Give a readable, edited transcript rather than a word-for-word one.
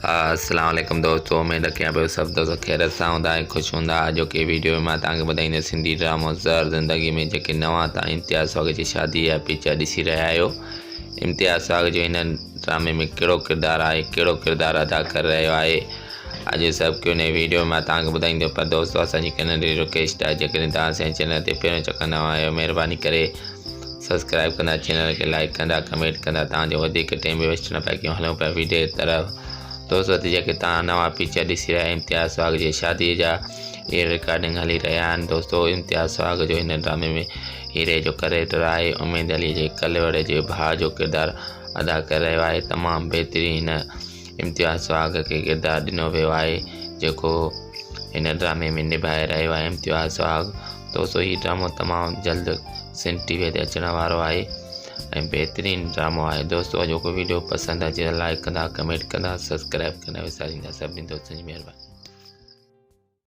अस्सलाम वालेकुम दोस्तों, उम्मीद रखें आप सब दोस्तों खैरत सां हूंदा ऐं ख़ुशि हूंदा। अॼु की वीडियो में मां तव्हांखे ॿुधाईंदुसि सिंधी ड्रामो ज़र ज़िंदगी में जेके नवां तव्हां इम्तियाज़ सुहाग जी शादी जा पिक्चर ॾिसी रहिया आहियो। इम्तियाज़ सुहाग जो हिन ड्रामे में कहिड़ो किरदारु आहे, कहिड़ो किरदारु अदा करे रहियो आहे, अॼु सभु को हिन वीडियो में मां तव्हांखे ॿुधाईंदो। पर दोस्तों असांजी नंढी रिक्वेस्ट आहे, जेकॾहिं तव्हां असांजे चैनल ते पहिरियों चकर नवां आहियो, महिरबानी करे सब्सक्राइब कंदा, चैनल खे लाइक कंदा, कमेंट कंदा, तव्हांजो वधीक टाइम बि वेस्ट न पिया कयूं। हलूं पिया वीडियो की तरफ़। दोस्तों जेके तव्हां नवां पिक्चर ॾिसी रहिया इम्तियाज़ सुहाग जी शादी जा इहे रिकॉर्डिंग हली रहिया आहिनि। दोस्तों इम्तियाज़ सुहाग जो हिन ड्रामे में हीरे जो कैरेक्टर आहे उमेद अली जे कलवड़ जे भाउ जो किरदारु अदा करे रहियो आहे। तमामु बहितरीन इम्तियाज़ सुहाग खे किरदारु ॾिनो वियो आहे जेको हिन ड्रामे में निभाए रहियो आहे इम्तियाज़ सुहाग। दोस्तों हीउ ड्रामो तमामु जल्द सिंध टीवीअ ते अचण वारो आहे ऐं बहितरीन ड्रामो आहे। दोस्तों अॼोको वीडियो पसंदि अचे लाइक कंदा, कमेंट कंदा, सब्सक्राइब कंदा विसारींदा। सभिनी दोस्तनि जी महिरबानी।